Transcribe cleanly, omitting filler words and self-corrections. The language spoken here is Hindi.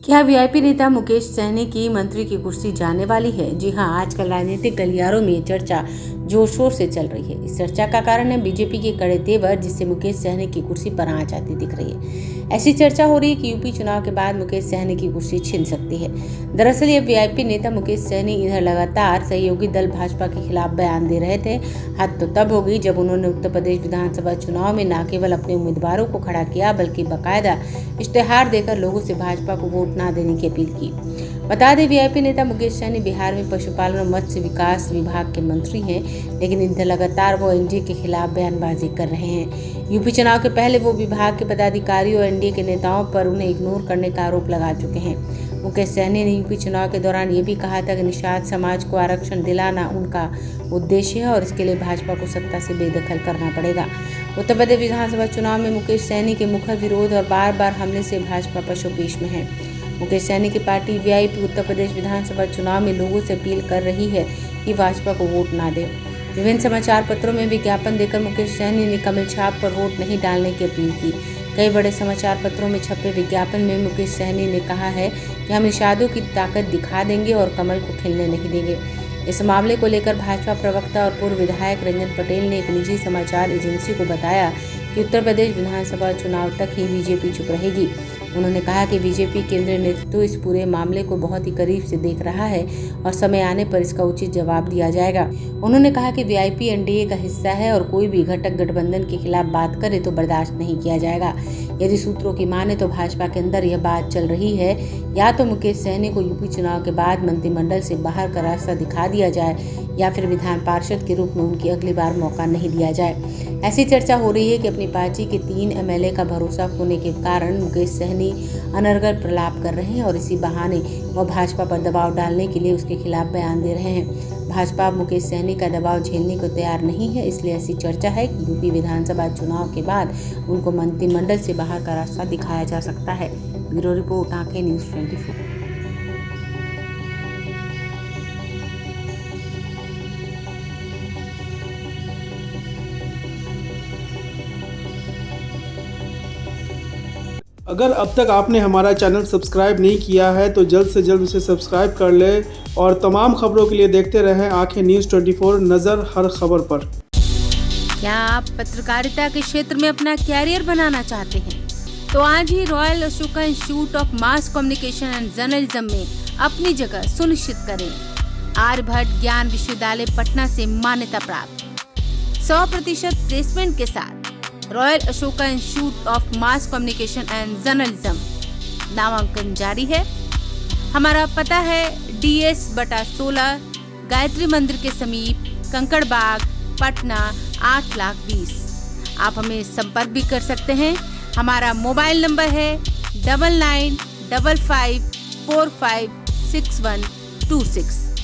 क्या वीआईपी नेता मुकेश सहनी की मंत्री की कुर्सी जाने वाली है? जी हां, आजकल राजनीतिक गलियारों में ये चर्चा जोर शोर से चल रही है। इस चर्चा का कारण है बीजेपी के कड़े तेवर, जिससे मुकेश सहनी की कुर्सी पर आंच आती दिख रही है। ऐसी चर्चा हो रही है कि यूपी चुनाव के बाद मुकेश सहनी की कुर्सी छिन सकती है। दरअसल ये वीआईपी नेता मुकेश सहनी इधर लगातार सहयोगी दल भाजपा के खिलाफ बयान दे रहे थे। हद तो तब हो गई जब उन्होंने उत्तर प्रदेश विधानसभा चुनाव में न केवल अपने उम्मीदवारों को खड़ा किया, बल्कि बाकायदा इश्तेहार देकर लोगों से भाजपा को वोट न देने की अपील की। बता दें, वीआईपी नेता मुकेश सहनी बिहार में पशुपालन और मत्स्य विकास विभाग के मंत्री हैं, लेकिन इधर लगातार वो एनडीए के खिलाफ बयानबाजी कर रहे हैं। यूपी चुनाव के पहले वो विभाग के पदाधिकारियों और एनडीए के नेताओं पर उन्हें इग्नोर करने का आरोप लगा चुके हैं। मुकेश सहनी ने यूपी चुनाव के दौरान ये भी कहा था कि निषाद समाज को आरक्षण दिलाना उनका उद्देश्य है और इसके लिए भाजपा को सत्ता से बेदखल करना पड़ेगा। उत्तर प्रदेश विधानसभा चुनाव में मुकेश सहनी के मुखर विरोध और बार बार हमले से भाजपा पशुपेश में है। मुकेश सहनी की पार्टी वीआईपी उत्तर प्रदेश विधानसभा चुनाव में लोगों से अपील कर रही है कि भाजपा को वोट ना दे। विभिन्न समाचार पत्रों में विज्ञापन देकर मुकेश सहनी ने कमल छाप पर वोट नहीं डालने की अपील की। कई बड़े समाचार पत्रों में छपे विज्ञापन में मुकेश सहनी ने कहा है कि हम निषादों की ताकत दिखा देंगे और कमल को खिलने नहीं देंगे। इस मामले को लेकर भाजपा प्रवक्ता और पूर्व विधायक रंजन पटेल ने एक निजी समाचार एजेंसी को बताया कि उत्तर प्रदेश विधानसभा चुनाव तक ही बीजेपी चुप रहेगी। उन्होंने कहा कि बीजेपी केंद्रीय नेतृत्व इस पूरे मामले को बहुत ही करीब से देख रहा है और समय आने पर इसका उचित जवाब दिया जाएगा। उन्होंने कहा कि वीआईपी एनडीए का हिस्सा है और कोई भी घटक गठबंधन के खिलाफ बात करे तो बर्दाश्त नहीं किया जाएगा। यदि सूत्रों की माने तो भाजपा के अंदर यह बात चल रही है, या तो मुकेश सहनी को यूपी चुनाव के बाद मंत्रिमंडल से बाहर का रास्ता दिखा दिया जाए या फिर विधान पार्षद के रूप में उनकी अगली बार मौका नहीं दिया जाए। ऐसी चर्चा हो रही है कि अपनी पार्टी के 3 एमएलए का भरोसा खोने के कारण मुकेश सहनी अनर्गल प्रलाप कर रहे हैं और इसी बहाने वह भाजपा पर दबाव डालने के लिए उसके खिलाफ बयान दे रहे हैं। भाजपा मुकेश सहनी का दबाव झेलने को तैयार नहीं है, इसलिए ऐसी चर्चा है कि यूपी विधानसभा चुनाव के बाद उनको मंत्रिमंडल से बाहर का रास्ता दिखाया जा सकता है। ब्यूरो रिपोर्ट, आंखें न्यूज़ 24। अगर अब तक आपने हमारा चैनल सब्सक्राइब नहीं किया है तो जल्द से जल्द उसे सब्सक्राइब कर ले और तमाम खबरों के लिए देखते रहें आंखें न्यूज़ 24, नज़र हर खबर पर। क्या आप पत्रकारिता के क्षेत्र में अपना कैरियर बनाना चाहते हैं? तो आज ही Royal Ashoka Institute of Mass Communication and Journalism में अपनी जगह सुनिश्चित करें। आर्यभट्ट ज्ञान विश्वविद्यालय पटना से मान्यता प्राप्त 100% प्लेसमेंट के साथ royal Ashoka Institute of Mass Communication and journalism नामांकन जारी है। हमारा पता है DS/16 गायत्री मंदिर के समीप, कंकड़ बाग, पटना 8,20,000। आप हमें संपर्क भी कर सकते हैं। हमारा मोबाइल नंबर है 9955456126।